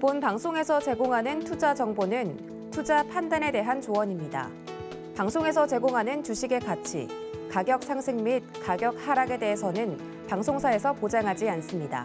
본 방송에서 제공하는 투자 정보는 투자 판단에 대한 조언입니다. 방송에서 제공하는 주식의 가치, 가격 상승 및 가격 하락에 대해서는 방송사에서 보장하지 않습니다.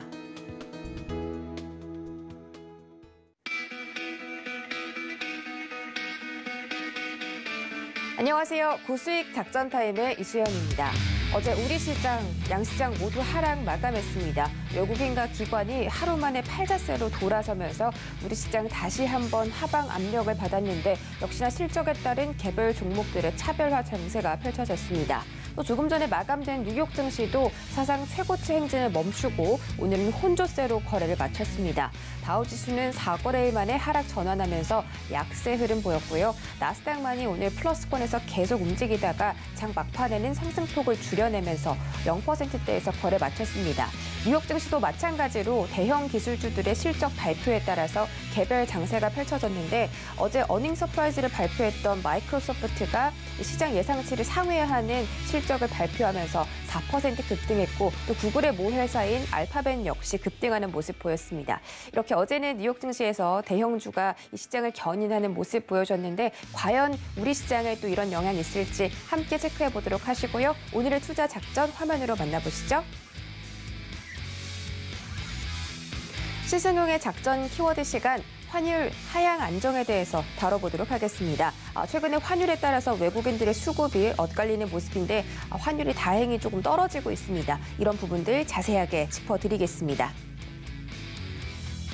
안녕하세요. 고수익 작전 타임의 이수연입니다. 어제 우리 시장, 양시장 모두 하락 마감했습니다. 외국인과 기관이 하루 만에 팔자세로 돌아서면서 우리 시장 다시 한번 하방 압력을 받았는데 역시나 실적에 따른 개별 종목들의 차별화 장세가 펼쳐졌습니다. 또 조금 전에 마감된 뉴욕 증시도 사상 최고치 행진을 멈추고 오늘은 혼조세로 거래를 마쳤습니다. 다우지수는 4거래일 만에 하락 전환하면서 약세 흐름 보였고요. 나스닥만이 오늘 플러스권에서 계속 움직이다가 장 막판에는 상승폭을 줄여내면서 0%대에서 거래 마쳤습니다. 뉴욕 증시도 마찬가지로 대형 기술주들의 실적 발표에 따라서 개별 장세가 펼쳐졌는데 어제 어닝 서프라이즈를 발표했던 마이크로소프트가 시장 예상치를 상회하는 실적을 발표하면서 4% 급등했고 또 구글의 모회사인 알파벳 역시 급등하는 모습 보였습니다. 이렇게 어제는 뉴욕 증시에서 대형주가 이 시장을 견인하는 모습 보여줬는데 과연 우리 시장에 또 이런 영향이 있을지 함께 체크해 보도록 하시고요. 오늘의 투자 작전 화면으로 만나보시죠. 신승용의 작전 키워드 시간, 환율 하향 안정에 대해서 다뤄보도록 하겠습니다. 최근에 환율에 따라서 외국인들의 수급이 엇갈리는 모습인데 환율이 다행히 조금 떨어지고 있습니다. 이런 부분들 자세하게 짚어드리겠습니다.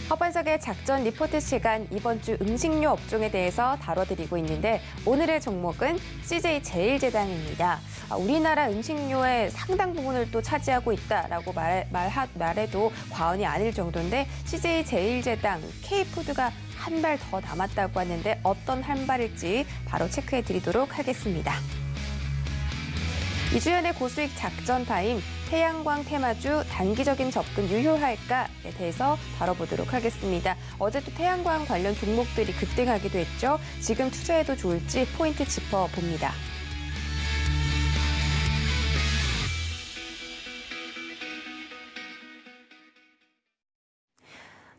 허반석의 작전 리포트 시간, 이번 주 음식료 업종에 대해서 다뤄드리고 있는데 오늘의 종목은 CJ제일제당입니다. 우리나라 음식료의 상당 부분을 또 차지하고 있다라고 말해도 과언이 아닐 정도인데 CJ제일제당, K푸드가 한 발 더 남았다고 하는데 어떤 한 발일지 바로 체크해 드리도록 하겠습니다. 이주연의 고수익 작전 타임, 태양광 테마주 단기적인 접근 유효할까에 대해서 다뤄보도록 하겠습니다. 어제 또 태양광 관련 종목들이 급등하기도 했죠. 지금 투자해도 좋을지 포인트 짚어봅니다.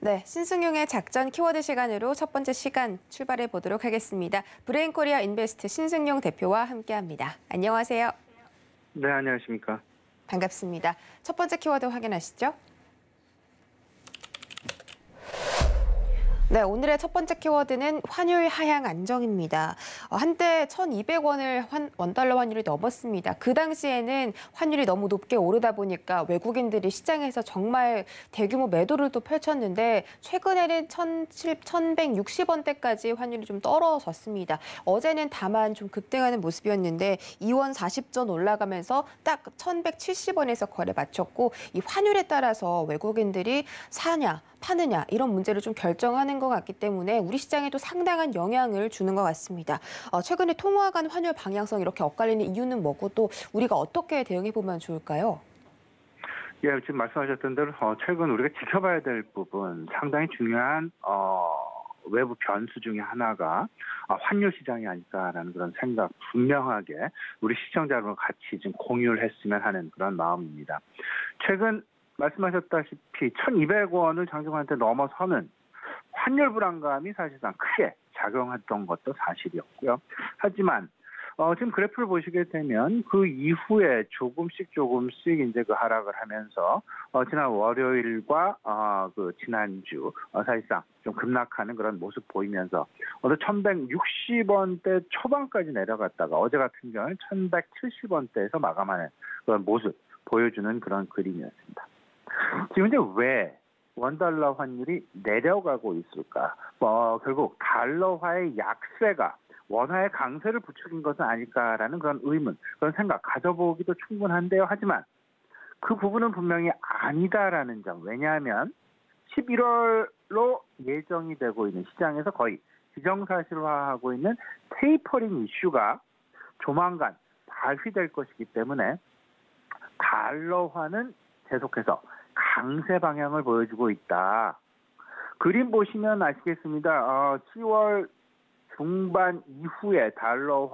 네, 신승용의 작전 키워드 시간으로 첫 번째 시간 출발해 보도록 하겠습니다. 브레인코리아 인베스트 신승용 대표와 함께합니다. 안녕하세요. 네, 안녕하십니까. 반갑습니다. 첫 번째 키워드 확인하시죠. 네, 오늘의 첫 번째 키워드는 환율 하향 안정입니다. 한때 1,200원을 원달러 환율이 넘었습니다. 그 당시에는 환율이 너무 높게 오르다 보니까 외국인들이 시장에서 정말 대규모 매도를 또 펼쳤는데 최근에는 1,160원대까지 환율이 좀 떨어졌습니다. 어제는 다만 좀 급등하는 모습이었는데 2원 40전 올라가면서 딱 1,170원에서 거래 마쳤고 이 환율에 따라서 외국인들이 사냐 파느냐 이런 문제를 좀 결정하는 것 같기 때문에 우리 시장에도 상당한 영향을 주는 것 같습니다. 최근에 통화 간 환율 방향성 이렇게 엇갈리는 이유는 뭐고 또 우리가 어떻게 대응해 보면 좋을까요? 예, 지금 말씀하셨던 대로 최근 우리가 지켜봐야 될 부분 상당히 중요한 외부 변수 중에 하나가 환율 시장이 아닐까라는 그런 생각 분명하게 우리 시청자들과 같이 좀 공유를 했으면 하는 그런 마음입니다. 최근 말씀하셨다시피 1,200원을 장중한테 넘어서는 환율 불안감이 사실상 크게 작용했던 것도 사실이었고요. 하지만 지금 그래프를 보시게 되면 그 이후에 조금씩 이제 그 하락을 하면서 지난 월요일과 그 지난주 사실상 좀 급락하는 그런 모습 보이면서 어제 1,160원대 초반까지 내려갔다가 어제 같은 경우는 1,170원대에서 마감하는 그런 모습 보여주는 그런 그림이었습니다. 지금 이제 왜 원달러 환율이 내려가고 있을까? 결국 달러화의 약세가 원화의 강세를 부추긴 것은 아닐까라는 그런 의문, 그런 생각 가져보기도 충분한데요. 하지만 그 부분은 분명히 아니다라는 점. 왜냐하면 11월로 예정이 되고 있는 시장에서 거의 기정사실화하고 있는 테이퍼링 이슈가 조만간 발휘될 것이기 때문에 달러화는 계속해서 강세 방향을 보여주고 있다. 그림 보시면 아시겠습니다. 10월 중반 이후에 달러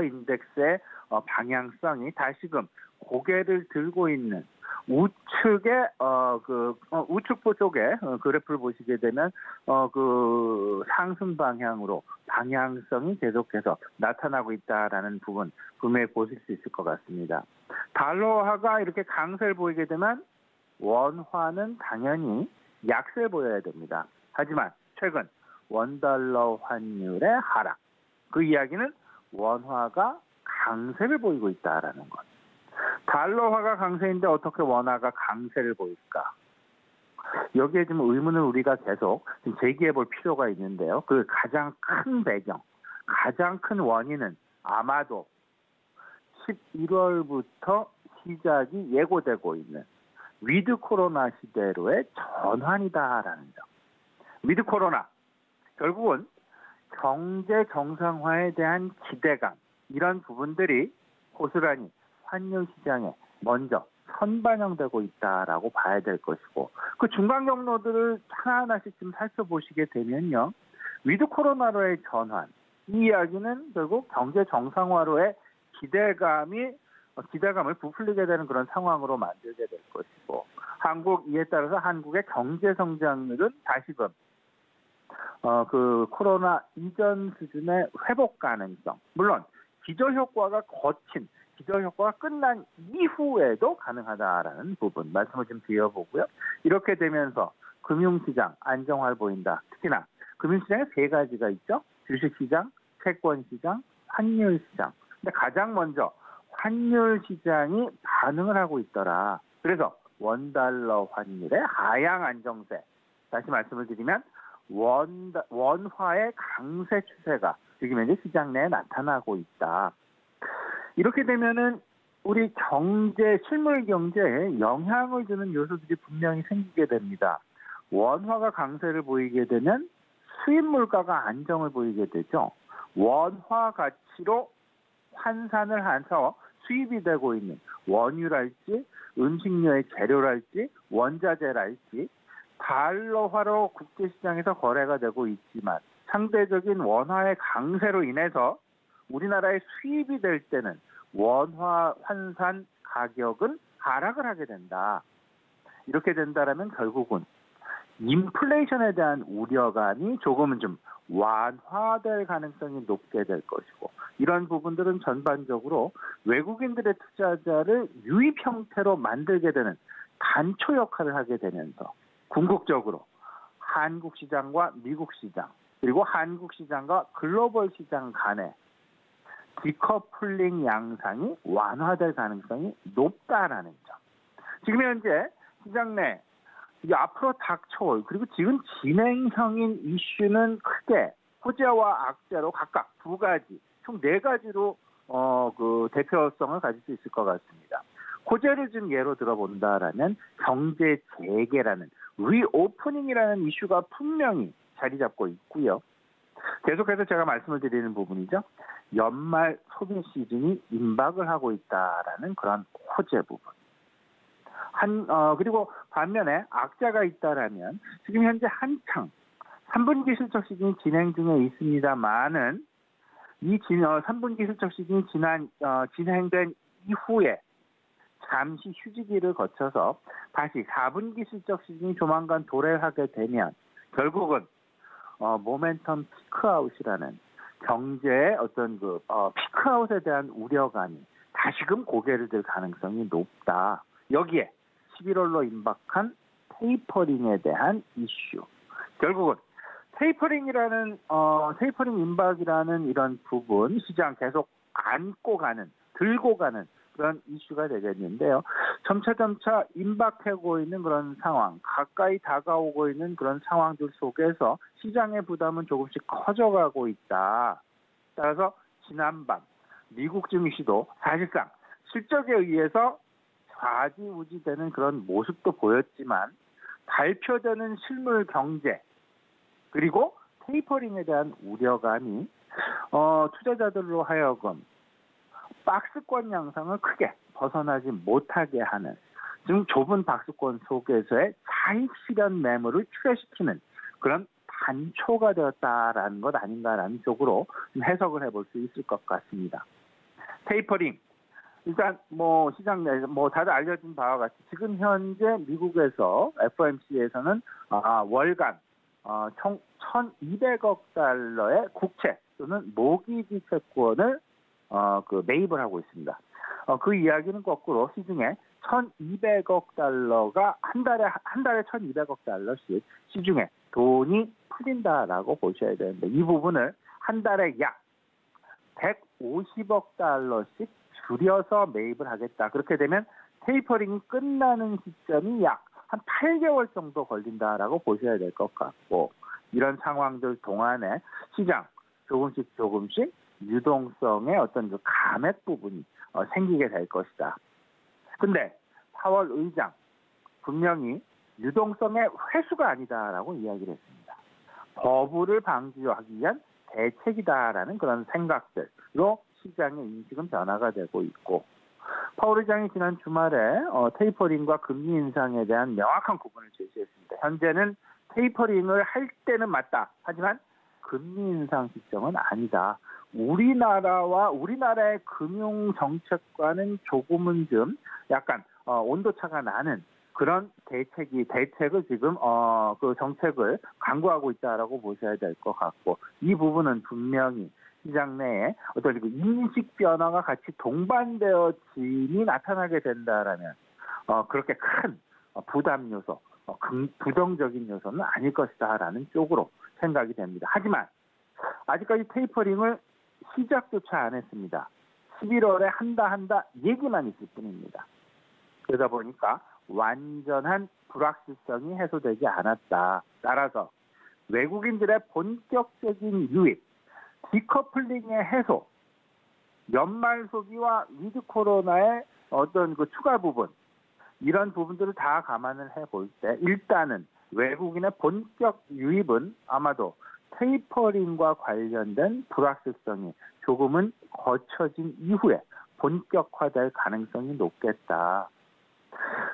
인덱스의 방향성이 다시금 고개를 들고 있는 우측에 우측부 쪽에 그래프를 보시게 되면 그 상승 방향으로 방향성이 계속해서 나타나고 있다라는 부분 분명히 보실 수 있을 것 같습니다. 달러화가 이렇게 강세를 보이게 되면 원화는 당연히 약세 보여야 됩니다. 하지만 최근 원달러 환율의 하락, 그 이야기는 원화가 강세를 보이고 있다라는 것. 달러화가 강세인데 어떻게 원화가 강세를 보일까? 여기에 좀 의문을 우리가 계속 좀 제기해 볼 필요가 있는데요. 그 가장 큰 배경, 가장 큰 원인은 아마도 11월부터 시작이 예고되고 있는 위드 코로나 시대로의 전환이다라는 점. 위드 코로나, 결국은 경제 정상화에 대한 기대감, 이런 부분들이 고스란히 환율 시장에 먼저 선반영되고 있다라고 봐야 될 것이고, 그 중간 경로들을 하나하나씩 좀 살펴보시게 되면요, 위드 코로나로의 전환, 이 이야기는 결국 경제 정상화로의 기대감을 부풀리게 되는 그런 상황으로 만들게 될 것이고, 이에 따라서 한국의 경제 성장률은 다시금 그 코로나 이전 수준의 회복 가능성, 물론 기저효과가 끝난 이후에도 가능하다라는 부분 말씀을 좀 드려보고요. 이렇게 되면서 금융시장 안정화를 보인다. 특히나 금융시장에 세 가지가 있죠. 주식시장, 채권시장, 환율시장. 근데 가장 먼저 환율시장이 반응을 하고 있더라. 그래서 원달러 환율의 하향 안정세. 다시 말씀을 드리면 원화의 강세 추세가 지금 현재 시장 내에 나타나고 있다. 이렇게 되면은 우리 실물 경제에 영향을 주는 요소들이 분명히 생기게 됩니다. 원화가 강세를 보이게 되면 수입 물가가 안정을 보이게 되죠. 원화 가치로 환산을 해서 수입이 되고 있는 원유랄지 음식료의 재료랄지 원자재랄지 달러화로 국제시장에서 거래가 되고 있지만 상대적인 원화의 강세로 인해서 우리나라의 수입이 될 때는 원화 환산 가격은 하락을 하게 된다. 이렇게 된다라면 결국은 인플레이션에 대한 우려감이 조금은 좀 완화될 가능성이 높게 될 것이고, 이런 부분들은 전반적으로 외국인들의 투자자를 유입 형태로 만들게 되는 단초 역할을 하게 되면서 궁극적으로 한국 시장과 미국 시장, 그리고 한국 시장과 글로벌 시장 간의 디커플링 양상이 완화될 가능성이 높다라는 점. 지금 현재 시장 내 앞으로 닥쳐올, 그리고 지금 진행형인 이슈는 크게 호재와 악재로 각각 두 가지, 총 네 가지로 그 대표성을 가질 수 있을 것 같습니다. 호재를 좀 예로 들어본다라면 경제 재개라는 리오프닝이라는 이슈가 분명히 자리 잡고 있고요. 계속해서 제가 말씀을 드리는 부분이죠. 연말 소비 시즌이 임박을 하고 있다라는 그런 호재 부분. 그리고 반면에 악재가 있다라면 지금 현재 한창 3분기 실적 시즌이 진행 중에 있습니다만은 이 3분기 실적 시즌이 진행된 이후에 잠시 휴지기를 거쳐서 다시 4분기 실적 시즌이 조만간 도래하게 되면 결국은 모멘텀 피크아웃이라는 경제의 어떤 피크아웃에 대한 우려감이 다시금 고개를 들 가능성이 높다. 여기에 11월로 임박한 테이퍼링에 대한 이슈. 결국은 테이퍼링 임박이라는 이런 부분, 시장 계속 들고 가는 그런 이슈가 되겠는데요. 점차 임박하고 있는 그런 상황, 가까이 다가오고 있는 그런 상황들 속에서 시장의 부담은 조금씩 커져가고 있다. 따라서 지난밤 미국 증시도 사실상 실적에 의해서 좌지우지되는 그런 모습도 보였지만 발표되는 실물 경제 그리고 테이퍼링에 대한 우려감이 투자자들로 하여금 박스권 양상을 크게 벗어나지 못하게 하는, 즉 좁은 박스권 속에서의 차익 실현 매물을 추가시키는 그런 단초가 되었다라는 것 아닌가라는 쪽으로 해석을 해볼 수 있을 것 같습니다. 테이퍼링, 일단 뭐 시장 내에서 뭐 다들 알려진 바와 같이 지금 현재 미국에서 FOMC에서는 월간 총 1,200억 달러의 국채 또는 모기지 채권을 매입을 하고 있습니다. 그 이야기는 거꾸로 시중에 1,200억 달러가 한 달에 1,200억 달러씩 시중에 돈이 풀린다라고 보셔야 되는데 이 부분을 한 달에 약 150억 달러씩 줄여서 매입을 하겠다. 그렇게 되면 테이퍼링이 끝나는 시점이 약 한 8개월 정도 걸린다라고 보셔야 될 것 같고 이런 상황들 동안에 시장 조금씩 유동성의 어떤 그 감액 부분이 생기게 될 것이다. 근데 파월 의장 분명히 유동성의 회수가 아니다라고 이야기를 했습니다. 버블을 방지하기 위한 대책이다라는 그런 생각들로 시장의 인식은 변화가 되고 있고 파월 의장이 지난 주말에 테이퍼링과 금리 인상에 대한 명확한 구분을 제시했습니다. 현재는 테이퍼링을 할 때는 맞다. 하지만 금리 인상 시점은 아니다. 우리나라의 금융 정책과는 조금은 좀 약간 온도차가 나는 그런 대책을 지금 그 정책을 강구하고 있다라고 보셔야 될 것 같고 이 부분은 분명히 시장 내에 어떤 그 인식 변화가 같이 동반되어짐이 나타나게 된다라면 그렇게 큰 부담 요소, 부정적인 요소는 아닐 것이다라는 쪽으로 생각이 됩니다. 하지만 아직까지 테이퍼링을 시작조차 안 했습니다. 11월에 한다 얘기만 있을 뿐입니다. 그러다 보니까 완전한 불확실성이 해소되지 않았다. 따라서 외국인들의 본격적인 유입, 디커플링의 해소, 연말 소비와 위드 코로나의 어떤 그 추가 부분 이런 부분들을 다 감안을 해볼 때 일단은 외국인의 본격 유입은 아마도 테이퍼링과 관련된 불확실성이 조금은 거쳐진 이후에 본격화될 가능성이 높겠다.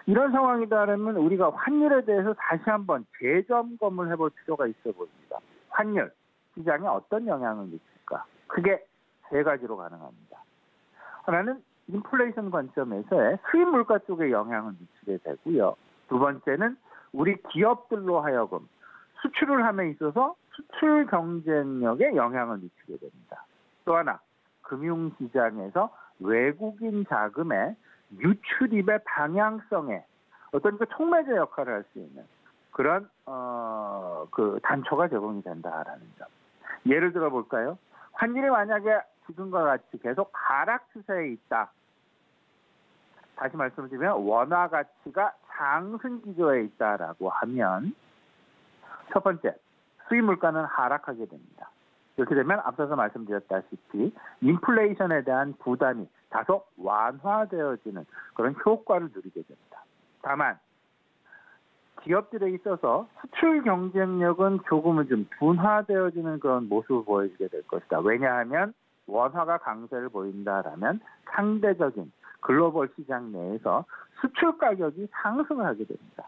이런 상황이다라면 우리가 환율에 대해서 다시 한번 재점검을 해볼 필요가 있어 보입니다. 환율 시장에 어떤 영향을 미칠까? 크게 세 가지로 가능합니다. 하나는 인플레이션 관점에서의 수입 물가 쪽에 영향을 미치게 되고요. 두 번째는 우리 기업들로 하여금 수출을 함에 있어서 수출 경쟁력에 영향을 미치게 됩니다. 또 하나, 금융시장에서 외국인 자금의 유출입의 방향성에 어떤 그 촉매제 역할을 할 수 있는 그런 그 단초가 제공이 된다라는 점. 예를 들어 볼까요? 환율이 만약에 지금과 같이 계속 하락 추세에 있다. 다시 말씀드리면 원화 가치가 상승 기조에 있다라고 하면 첫 번째, 수입 물가는 하락하게 됩니다. 이렇게 되면 앞서서 말씀드렸다시피 인플레이션에 대한 부담이 다소 완화되어지는 그런 효과를 누리게 됩니다. 다만 기업들에 있어서 수출 경쟁력은 조금은 좀 둔화되어지는 그런 모습을 보여주게 될 것이다. 왜냐하면 원화가 강세를 보인다라면 상대적인 글로벌 시장 내에서 수출 가격이 상승을 하게 됩니다.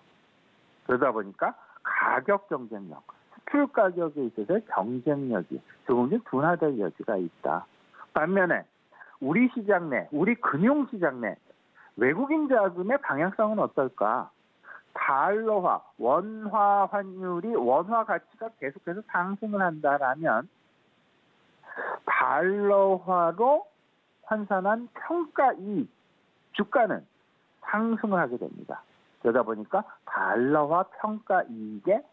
그러다 보니까 가격 경쟁력, 수출 가격에 있어서 경쟁력이 조금씩 둔화될 여지가 있다. 반면에 우리 시장 내, 우리 금융시장 내 외국인 자금의 방향성은 어떨까? 달러화, 원화 환율이 원화 가치가 계속해서 상승을 한다라면 달러화로 환산한 평가이익, 주가는 상승을 하게 됩니다. 그러다 보니까 달러화 평가이익의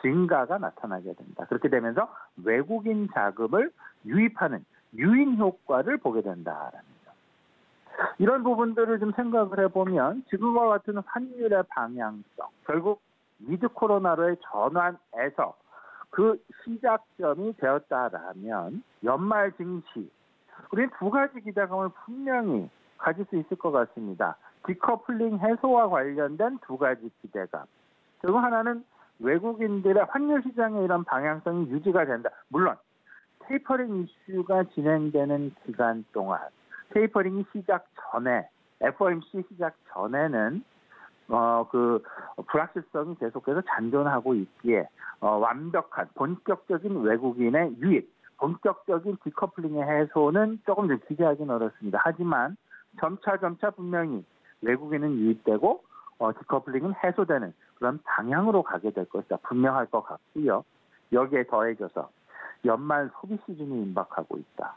증가가 나타나게 됩니다. 그렇게 되면서 외국인 자금을 유입하는 유인 효과를 보게 된다라는 점. 이런 부분들을 좀 생각을 해보면 지금과 같은 환율의 방향성, 결국 위드 코로나로의 전환에서 그 시작점이 되었다라면 연말 증시, 우리는 두 가지 기대감을 분명히 가질 수 있을 것 같습니다. 디커플링 해소와 관련된 두 가지 기대감. 그리고 하나는 외국인들의 환율 시장의 이런 방향성이 유지가 된다. 물론 테이퍼링 이슈가 진행되는 기간 동안 테이퍼링이 시작 전에 FOMC 시작 전에는 그 불확실성이 계속해서 잔존하고 있기에 완벽한 본격적인 외국인의 유입, 본격적인 디커플링의 해소는 조금 더 기대하기는 어렵습니다. 하지만 점차 분명히 외국인은 유입되고 디커플링은 해소되는 그런 방향으로 가게 될 것이다. 분명할 것 같고요. 여기에 더해져서 연말 소비 시즌이 임박하고 있다.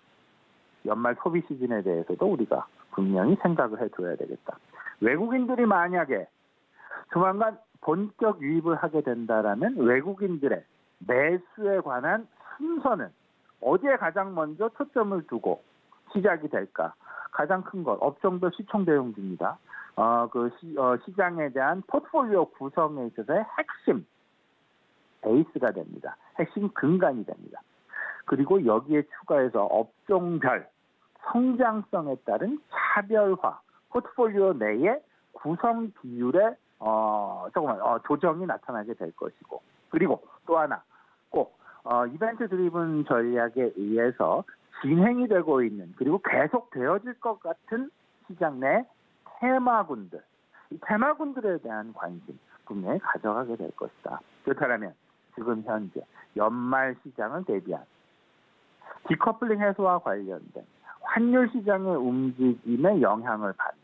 연말 소비 시즌에 대해서도 우리가 분명히 생각을 해둬야 되겠다. 외국인들이 만약에 조만간 본격 유입을 하게 된다라면 외국인들의 매수에 관한 순서는 어디에 가장 먼저 초점을 두고 시작이 될까? 가장 큰 것, 업종별 시총 대용주입니다. 시장에 대한 포트폴리오 구성에 있어서의 핵심 베이스가 됩니다. 핵심 근간이 됩니다. 그리고 여기에 추가해서 업종별 성장성에 따른 차별화, 포트폴리오 내의 구성 비율의 조정이 나타나게 될 것이고, 그리고 또 하나 꼭 이벤트 드리븐 전략에 의해서 진행이 되고 있는, 그리고 계속 되어질 것 같은 시장 내 테마군들, 이 테마군들에 대한 관심 분명히 가져가게 될 것이다. 그렇다면 지금 현재 연말 시장을 대비한 디커플링 해소와 관련된 환율 시장의 움직임에 영향을 받는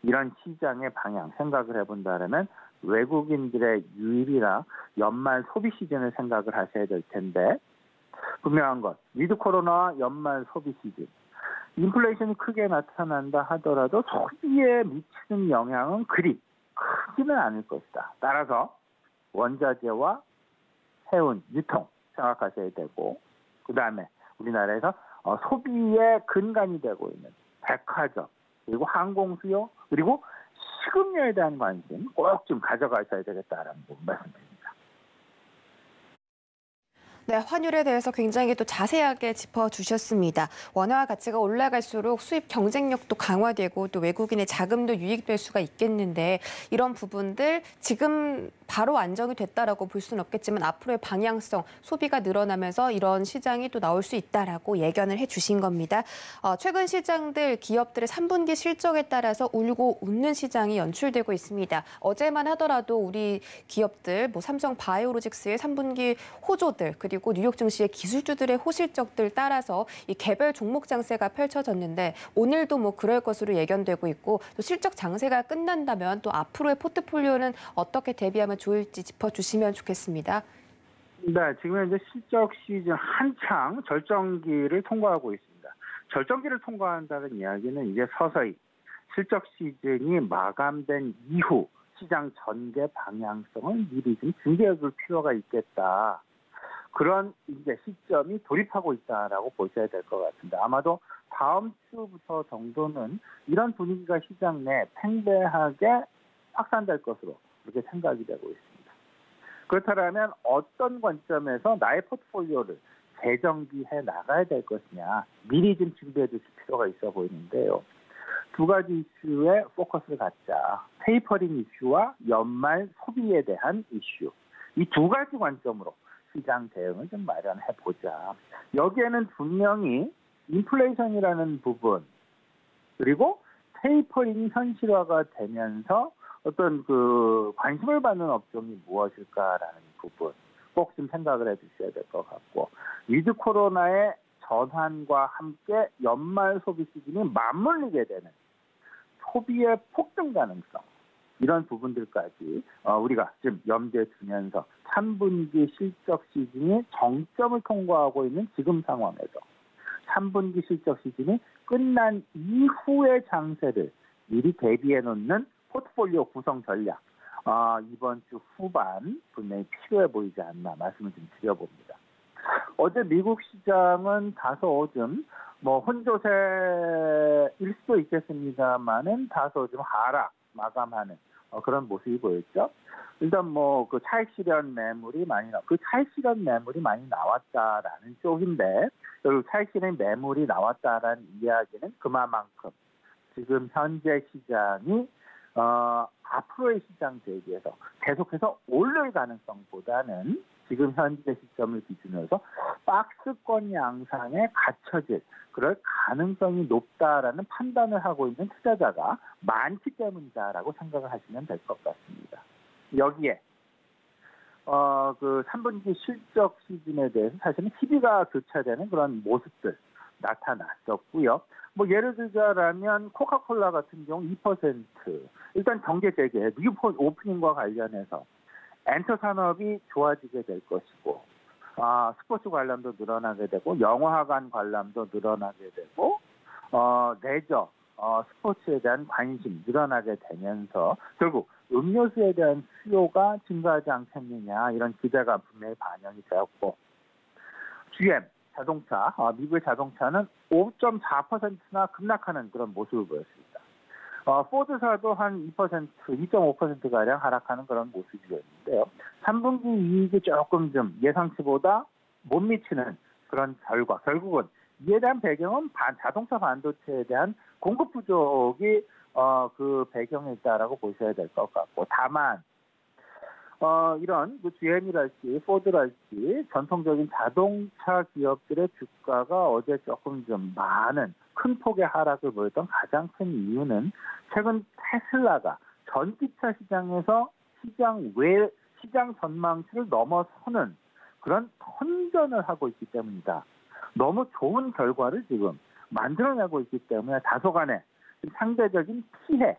이런 시장의 방향 생각을 해본다면 외국인들의 유입이나 연말 소비 시즌을 생각을 하셔야 될 텐데, 분명한 것, 위드 코로나 연말 소비 시즌, 인플레이션이 크게 나타난다 하더라도 소비에 미치는 영향은 그리 크지는 않을 것이다. 따라서 원자재와 해운, 유통 생각하셔야 되고, 그 다음에 우리나라에서 소비의 근간이 되고 있는 백화점, 그리고 항공 수요, 그리고 식음료에 대한 관심 꼭 좀 가져가셔야 되겠다라는 부분 말씀드립니다. 네, 환율에 대해서 굉장히 또 자세하게 짚어주셨습니다. 원화와 가치가 올라갈수록 수입 경쟁력도 강화되고 또 외국인의 자금도 유입될 수가 있겠는데, 이런 부분들 지금 바로 안정이 됐다라고 볼 수는 없겠지만 앞으로의 방향성, 소비가 늘어나면서 이런 시장이 또 나올 수 있다라고 예견을 해주신 겁니다. 최근 시장들, 기업들의 3분기 실적에 따라서 울고 웃는 시장이 연출되고 있습니다. 어제만 하더라도 우리 기업들, 삼성 바이오로직스의 3분기 호조들, 그리고 뉴욕 증시의 기술주들의 호실적들 따라서 이 개별 종목 장세가 펼쳐졌는데, 오늘도 그럴 것으로 예견되고 있고, 또 실적 장세가 끝난다면 또 앞으로의 포트폴리오는 어떻게 대비하면 좋을지 짚어주시면 좋겠습니다. 네, 지금 현재 실적 시즌 한창 절정기를 통과하고 있습니다. 절정기를 통과한다는 이야기는 이제 서서히 실적 시즌이 마감된 이후 시장 전개 방향성을 미리 좀 준비해 둘 필요가 있겠다. 그런 이제 시점이 돌입하고 있다라고 보셔야 될 것 같습니다. 아마도 다음 주부터 정도는 이런 분위기가 시장 내 팽배하게 확산될 것으로 그렇게 생각이 되고 있습니다. 그렇다면 어떤 관점에서 나의 포트폴리오를 재정비해 나가야 될 것이냐, 미리 좀 준비해 두실 필요가 있어 보이는데요. 두 가지 이슈에 포커스를 갖자. 테이퍼링 이슈와 연말 소비에 대한 이슈. 이 두 가지 관점으로 시장 대응을 좀 마련해 보자. 여기에는 분명히 인플레이션이라는 부분, 그리고 테이퍼링이 현실화가 되면서 어떤 관심을 받는 업종이 무엇일까라는 부분 꼭 좀 생각을 해 주셔야 될 것 같고, 위드 코로나의 전환과 함께 연말 소비 시즌이 맞물리게 되는 소비의 폭등 가능성, 이런 부분들까지 우리가 지금 염두에 두면서 3분기 실적 시즌이 정점을 통과하고 있는 지금 상황에서 3분기 실적 시즌이 끝난 이후의 장세를 미리 대비해 놓는 포트폴리오 구성 전략, 이번 주 후반 분명히 필요해 보이지 않나 말씀을 좀 드려봅니다. 어제 미국 시장은 다소 좀 혼조세일 수도 있겠습니다만은 다소 좀 하락 마감하는 그런 모습이 보였죠. 일단 차익 실현 매물이 차익 실현 매물이 많이 나왔다라는 쪽인데, 결국 차익 실현 매물이 나왔다라는 이야기는 그만큼 지금 현재 시장이 앞으로의 시장 대비해서 계속해서 오를 가능성보다는 지금 현재 시점을 기준으로 해서 박스권 양상에 갇혀질 그럴 가능성이 높다라는 판단을 하고 있는 투자자가 많기 때문이다라고 생각을 하시면 될 것 같습니다. 여기에 3분기 실적 시즌에 대해서 사실은 희비가 교차되는 그런 모습들 나타났었고요. 뭐 예를 들자라면 코카콜라 같은 경우 2%. 일단 경제 재개, 미국 오프닝과 관련해서 엔터 산업이 좋아지게 될 것이고, 스포츠 관람도 늘어나게 되고, 영화관 관람도 늘어나게 되고, 레저, 스포츠에 대한 관심 늘어나게 되면서 결국 음료수에 대한 수요가 증가하지 않겠느냐 이런 기대가 분명히 반영이 되었고, GM 자동차, 미국의 자동차는 5.4%나 급락하는 그런 모습을 보였습니다. 포드사도 한 2%, 2.5%가량 하락하는 그런 모습이었는데요. 3분기 이익이 조금 좀 예상치보다 못 미치는 그런 결과, 결국은 이에 대한 배경은 자동차 반도체에 대한 공급 부족이 그 배경에 있다라고 보셔야 될 것 같고, 다만 이런 GM이랄지 포드랄지 전통적인 자동차 기업들의 주가가 어제 조금 좀 많은 큰 폭의 하락을 보였던 가장 큰 이유는 최근 테슬라가 전기차 시장에서 시장 전망치를 넘어서는 그런 선전을 하고 있기 때문이다. 너무 좋은 결과를 지금 만들어내고 있기 때문에 다소간의 상대적인 피해,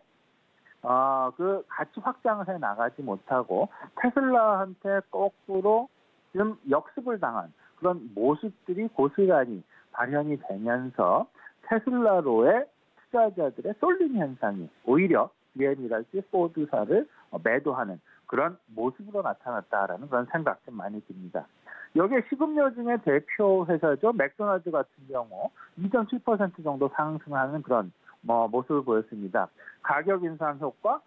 그 같이 확장을 해 나가지 못하고 테슬라한테 거꾸로 좀 역습을 당한 그런 모습들이 고스란히 발현이 되면서 테슬라로의 투자자들의 쏠림 현상이 오히려 GM이랄지 포드사를 매도하는 그런 모습으로 나타났다라는 그런 생각 좀 많이 듭니다. 여기에 식음료 중에 대표 회사죠. 맥도날드 같은 경우 2.7% 정도 상승하는 그런 모습을 보였습니다. 가격 인상 효과,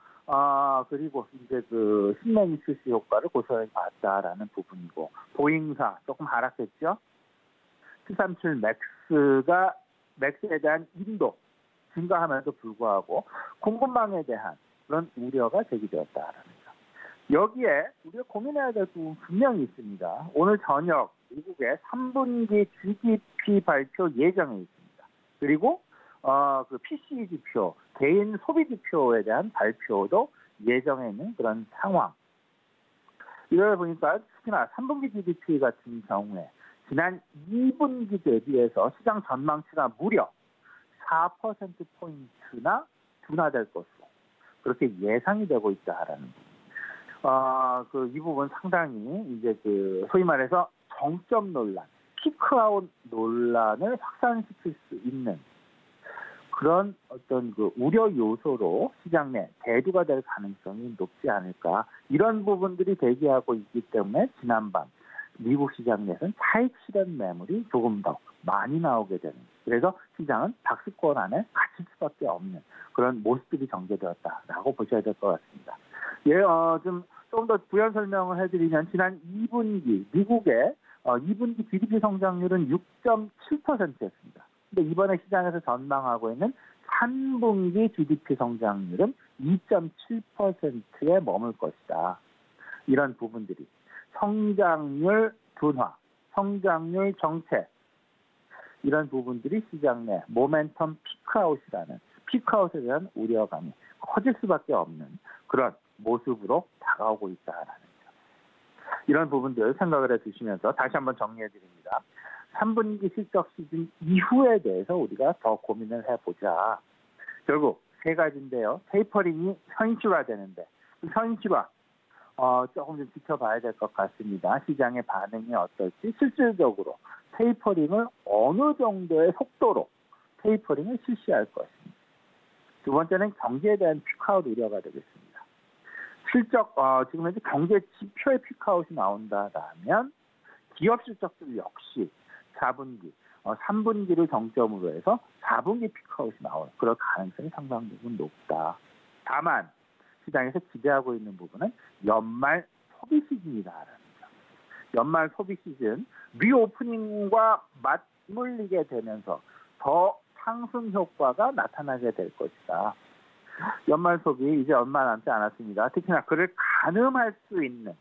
그리고 이제 그 신메뉴 출시 효과를 고스란히 봤다라는 부분이고, 보잉사 조금 하락했죠. 737 맥스에 대한 인도 증가함에도 불구하고 공급망에 대한 그런 우려가 제기되었다라는 점. 여기에 우리가 고민해야 될 부분 분명히 있습니다. 오늘 저녁 미국의 3분기 GDP 발표 예정에 있습니다. 그리고 그 PCE 지표, 개인 소비 지표에 대한 발표도 예정에 있는 그런 상황. 이걸 보니까 특히나 3분기 GDP 같은 경우에 지난 2분기 대비해서 시장 전망치가 무려 4%포인트나 둔화될 것으로 그렇게 예상이 되고 있다라는 이 부분 상당히 이제 그 소위 말해서 정점 논란, 피크아웃 논란을 확산시킬 수 있는 그런 어떤 그 우려 요소로 시장 내 대두가 될 가능성이 높지 않을까. 이런 부분들이 대기하고 있기 때문에 지난밤 미국 시장 내에서는 차익 실현 매물이 조금 더 많이 나오게 되는, 그래서 시장은 박스권 안에 갇힐 수밖에 없는 그런 모습들이 전개되었다라고 보셔야 될 것 같습니다. 조금 더 부연 설명을 해드리면 지난 2분기 미국의 2분기 GDP 성장률은 6.7%였습니다. 근데 이번에 시장에서 전망하고 있는 3분기 GDP 성장률은 2.7%에 머물 것이다. 이런 부분들이 성장률 둔화, 성장률 정체, 이런 부분들이 시장 내 모멘텀 피크아웃에 대한 우려감이 커질 수밖에 없는 그런 모습으로 다가오고 있다라는 점. 이런 부분들 생각을 해주시면서 다시 한번 정리해 드립니다. 3분기 실적 시즌 이후에 대해서 우리가 더 고민을 해보자. 결국 세 가지인데요. 테이퍼링이 현실화되는데 그 현실화 조금 좀 지켜봐야 될 것 같습니다. 시장의 반응이 어떨지, 실질적으로 테이퍼링을 어느 정도의 속도로 테이퍼링을 실시할 것인지. 두 번째는 경제에 대한 피크아웃 우려가 되겠습니다. 실적, 지금 현재 경제 지표의 피크아웃이 나온다면 기업 실적들 역시 4분기, 3분기를 정점으로 해서 4분기 피크아웃이 나올 그럴 가능성이 상당 부분 높다. 다만 시장에서 기대하고 있는 부분은 연말 소비 시즌이다라는 점. 연말 소비 시즌 리오프닝과 맞물리게 되면서 더 상승 효과가 나타나게 될 것이다. 연말 소비 이제 얼마 남지 않았습니다. 특히나 그를 가늠할 수 있는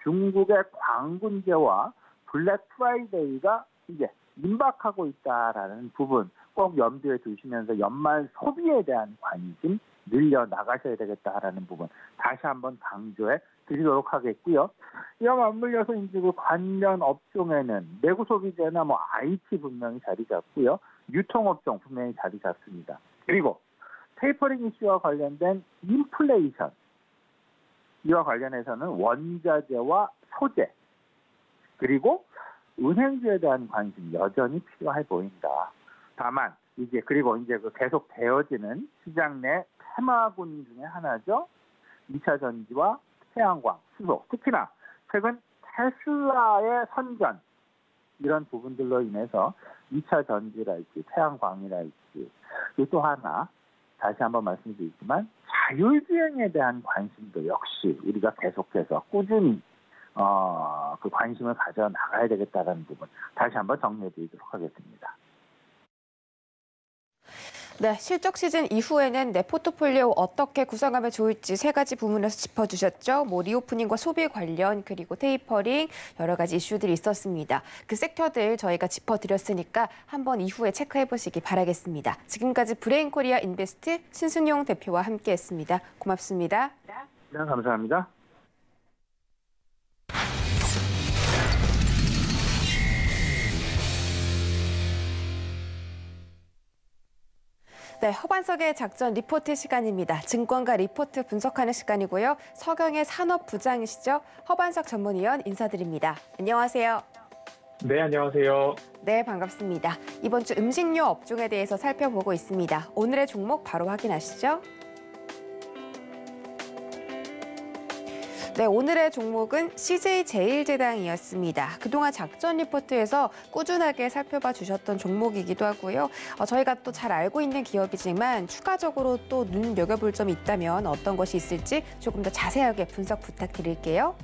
중국의 광군제와 블랙 프라이데이가 이제 임박하고 있다라는 부분 꼭 염두에 두시면서 연말 소비에 대한 관심 늘려 나가셔야 되겠다라는 부분 다시 한번 강조해 드리도록 하겠고요. 이와 맞물려서 이제 그 관련 업종에는 내구 소비재나 IT 분명히 자리 잡고요. 유통업종 분명히 자리 잡습니다. 그리고 테이퍼링 이슈와 관련된 인플레이션, 이와 관련해서는 원자재와 소재, 그리고 은행주에 대한 관심 여전히 필요해 보인다. 다만 그리고 그 계속 되어지는 시장 내 테마군 중에 하나죠. 2차 전지와 태양광, 수소, 특히나 최근 테슬라의 선전, 이런 부분들로 인해서 2차 전지랄지 태양광이랄지, 또 하나 다시 한번 말씀드리지만 자율주행에 대한 관심도 역시 우리가 계속해서 꾸준히 그 관심을 가져 나가야 되겠다는 부분 다시 한번 정리해드리도록 하겠습니다. 네, 실적 시즌 이후에는 내 포트폴리오 어떻게 구성하면 좋을지 세 가지 부문에서 짚어주셨죠. 리오프닝과 소비 관련, 그리고 테이퍼링, 여러 가지 이슈들이 있었습니다. 그 섹터들 저희가 짚어드렸으니까 한번 이후에 체크해보시기 바라겠습니다. 지금까지 브레인코리아 인베스트 신순용 대표와 함께했습니다. 고맙습니다. 네, 감사합니다. 네, 허반석의 작전 리포트 시간입니다. 증권가 리포트 분석하는 시간이고요. 서경의 산업부장이시죠. 허반석 전문위원 인사드립니다. 안녕하세요. 네, 안녕하세요. 네, 반갑습니다. 이번 주 음식료 업종에 대해서 살펴보고 있습니다. 오늘의 종목 바로 확인하시죠. 네, 오늘의 종목은 CJ제일제당이었습니다. 그동안 작전 리포트에서 꾸준하게 살펴봐 주셨던 종목이기도 하고요. 저희가 또 잘 알고 있는 기업이지만 추가적으로 또 눈여겨볼 점이 있다면 어떤 것이 있을지 조금 더 자세하게 분석 부탁드릴게요.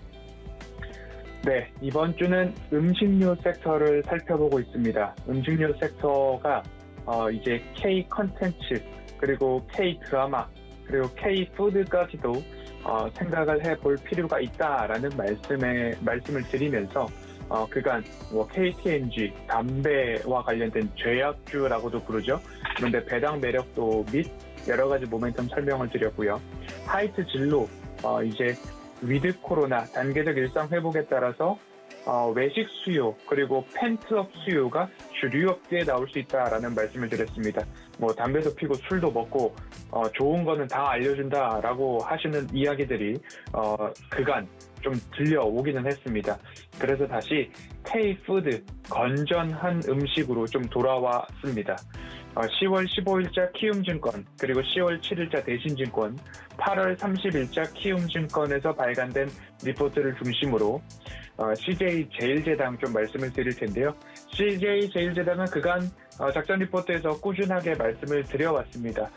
네, 이번 주는 음식료 섹터를 살펴보고 있습니다. 음식료 섹터가 이제 K 컨텐츠, 그리고 K 드라마, 그리고 K 푸드까지도 생각을 해볼 필요가 있다라는 말씀을 드리면서 그간 KTNG, 담배와 관련된 죄악주라고도 부르죠. 그런데 배당 매력도 및 여러 가지 모멘텀 설명을 드렸고요. 하이트 진로, 이제 위드 코로나 단계적 일상 회복에 따라서 외식 수요, 그리고 펜트업 수요가 주류 업계에 나올 수 있다라는 말씀을 드렸습니다. 담배도 피고 술도 먹고 좋은 거는 다 알려준다라고 하시는 이야기들이 그간 좀 들려오기는 했습니다. 그래서 다시 K-푸드, 건전한 음식으로 좀 돌아왔습니다. 10월 15일자 키움증권, 그리고 10월 7일자 대신증권, 8월 30일자 키움증권에서 발간된 리포트를 중심으로 CJ제일제당 좀 말씀을 드릴 텐데요. CJ제일제당은 그간 작전 리포트에서 꾸준하게 말씀을 드려왔습니다.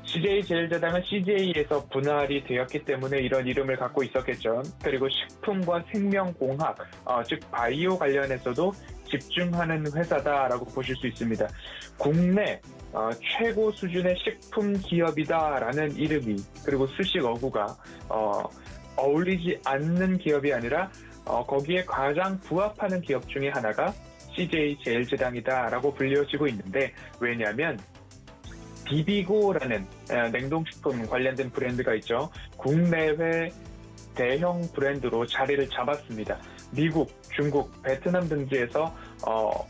CJ제일제당은 CJ에서 분할이 되었기 때문에 이런 이름을 갖고 있었겠죠. 그리고 식품과 생명공학, 즉 바이오 관련해서도 집중하는 회사다라고 보실 수 있습니다. 국내 최고 수준의 식품 기업이다라는 이름이, 그리고 수식 어구가 어울리지 않는 기업이 아니라 거기에 가장 부합하는 기업 중에 하나가 CJ제일제당이다라고 불려지고 있는데, 왜냐하면 비비고라는 냉동식품 관련된 브랜드가 있죠. 국내외 대형 브랜드로 자리를 잡았습니다. 미국, 중국, 베트남 등지에서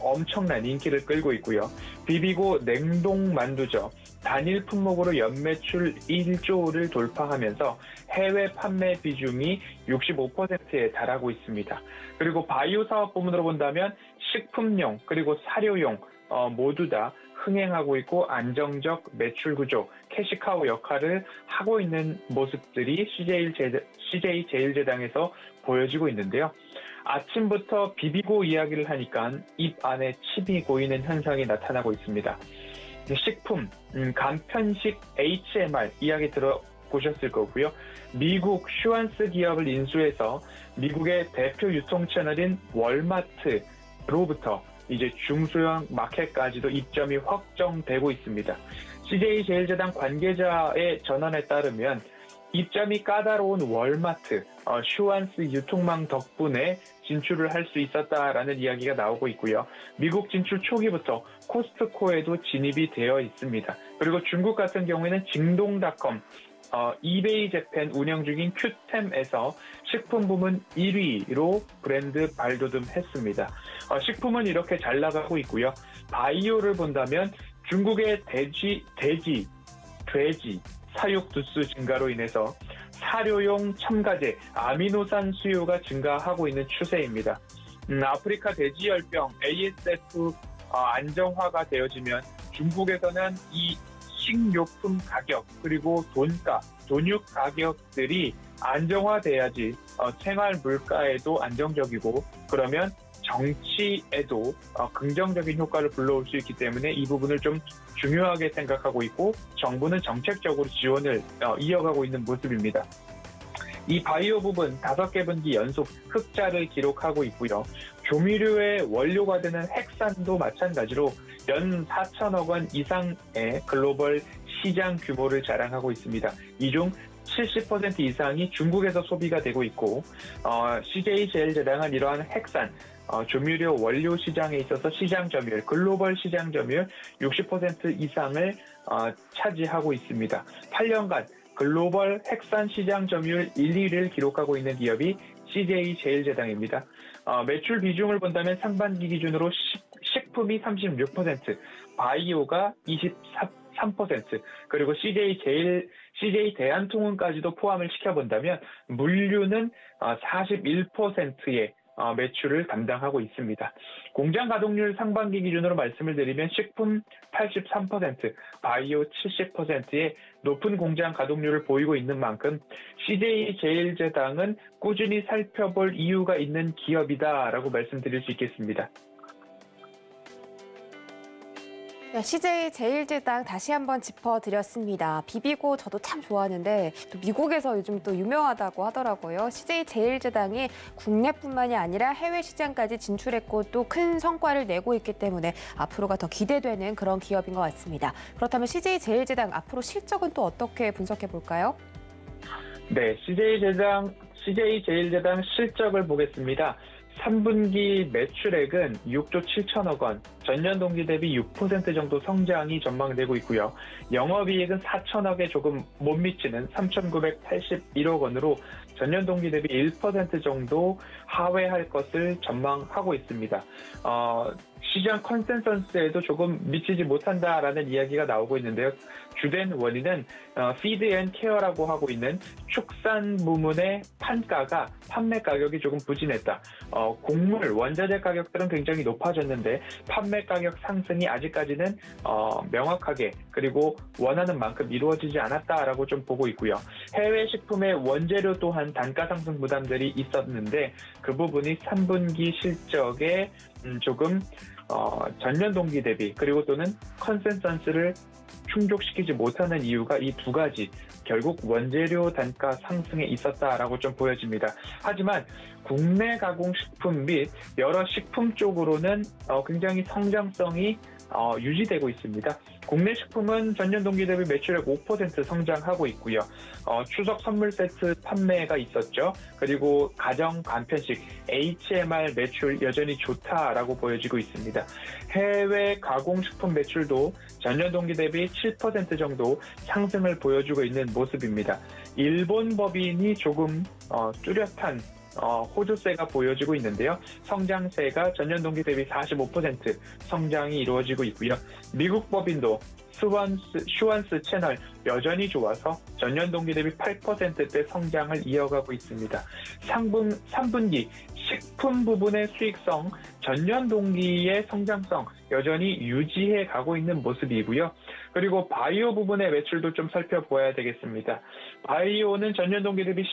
엄청난 인기를 끌고 있고요. 비비고 냉동 만두죠. 단일 품목으로 연매출 1조를 돌파하면서 해외 판매 비중이 65%에 달하고 있습니다. 그리고 바이오 사업 부문으로 본다면 식품용, 그리고 사료용 모두 다 흥행하고 있고 안정적 매출 구조, 캐시카우 역할을 하고 있는 모습들이 CJ제일제당에서 보여지고 있는데요. 아침부터 비비고 이야기를 하니까 입 안에 침이 고이는 현상이 나타나고 있습니다. 식품, 간편식 HMR 이야기 들어보셨을 거고요. 미국 슈완스 기업을 인수해서 미국의 대표 유통 채널인 월마트로부터 이제 중소형 마켓까지도 입점이 확정되고 있습니다. CJ제일제당 관계자의 전언에 따르면 입점이 까다로운 월마트, 슈완스 유통망 덕분에 진출을 할 수 있었다라는 이야기가 나오고 있고요. 미국 진출 초기부터 코스트코에도 진입이 되어 있습니다. 그리고 중국 같은 경우에는 징동닷컴, 이베이 재팬 운영 중인 큐템에서 식품 부문 1위로 브랜드 발돋움했습니다. 식품은 이렇게 잘 나가고 있고요. 바이오를 본다면 중국의 돼지 사육 두수 증가로 인해서 사료용 첨가제 아미노산 수요가 증가하고 있는 추세입니다. 아프리카 돼지열병 ASF 안정화가 되어지면 중국에서는 이 식료품 가격 그리고 돈육 가격들이 안정화돼야지 생활 물가에도 안정적이고 그러면 정치에도 긍정적인 효과를 불러올 수 있기 때문에 이 부분을 좀 중요하게 생각하고 있고 정부는 정책적으로 지원을 이어가고 있는 모습입니다. 이 바이오 부분 5개 분기 연속 흑자를 기록하고 있고요. 조미료의 원료가 되는 핵산도 마찬가지로 연 4천억 원 이상의 글로벌 시장 규모를 자랑하고 있습니다. 이 중 70% 이상이 중국에서 소비가 되고 있고 CJ제일제당은 이러한 핵산 조미료 원료 시장에 있어서 시장 점유율, 글로벌 시장 점유율 60% 이상을 차지하고 있습니다. 8년간 글로벌 핵산 시장 점유율 1, 2위를 기록하고 있는 기업이 CJ제일제당입니다. 매출 비중을 본다면 상반기 기준으로 식품이 36%, 바이오가 23%, 그리고 CJ 대한통운까지도 포함을 시켜본다면 물류는 41%의 매출을 담당하고 있습니다. 공장 가동률 상반기 기준으로 말씀을 드리면 식품 83%, 바이오 70%의 높은 공장 가동률을 보이고 있는 만큼 CJ제일제당은 꾸준히 살펴볼 이유가 있는 기업이다라고 말씀드릴 수 있겠습니다. CJ제일제당 다시 한번 짚어드렸습니다. 비비고 저도 참 좋아하는데 또 미국에서 요즘 또 유명하다고 하더라고요. CJ제일제당이 국내뿐만이 아니라 해외 시장까지 진출했고 또 큰 성과를 내고 있기 때문에 앞으로가 더 기대되는 그런 기업인 것 같습니다. 그렇다면 CJ제일제당 앞으로 실적은 또 어떻게 분석해 볼까요? 네, CJ제일제당 실적을 보겠습니다. 3분기 매출액은 6조 7천억 원, 전년 동기 대비 6% 정도 성장이 전망되고 있고요. 영업이익은 4천억에 조금 못 미치는 3,981억 원으로 전년 동기 대비 1% 정도 하회할 것을 전망하고 있습니다. 시장 컨센서스에도 조금 미치지 못한다라는 이야기가 나오고 있는데요. 주된 원인은 피드 앤 케어라고 하고 있는 축산 부문의 판매 가격이 조금 부진했다. 곡물, 원자재 가격들은 굉장히 높아졌는데 판매 가격 상승이 아직까지는 명확하게 그리고 원하는 만큼 이루어지지 않았다라고 좀 보고 있고요. 해외 식품의 원재료 또한 단가 상승 부담들이 있었는데 그 부분이 3분기 실적에 조금 전년 동기 대비 그리고 또는 컨센서스를 충족시키지 못하는 이유가 이 두 가지 결국 원재료 단가 상승에 있었다라고 좀 보여집니다. 하지만 국내 가공식품 및 여러 식품 쪽으로는 굉장히 성장성이 유지되고 있습니다. 국내 식품은 전년 동기 대비 매출액 5% 성장하고 있고요. 추석 선물 세트 판매가 있었죠. 그리고 가정 간편식 HMR 매출 여전히 좋다라고 보여지고 있습니다. 해외 가공식품 매출도 전년 동기 대비 7% 정도 상승을 보여주고 있는 모습입니다. 일본 법인이 조금 뚜렷한 호조세가 보여지고 있는데요. 성장세가 전년 동기 대비 45% 성장이 이루어지고 있고요. 미국 법인도 슈완스 채널 여전히 좋아서 전년 동기 대비 8%대 성장을 이어가고 있습니다. 3분기 식품 부분의 수익성, 전년 동기의 성장성 여전히 유지해 가고 있는 모습이고요. 그리고 바이오 부분의 매출도 좀 살펴보아야 되겠습니다. 바이오는 전년 동기 대비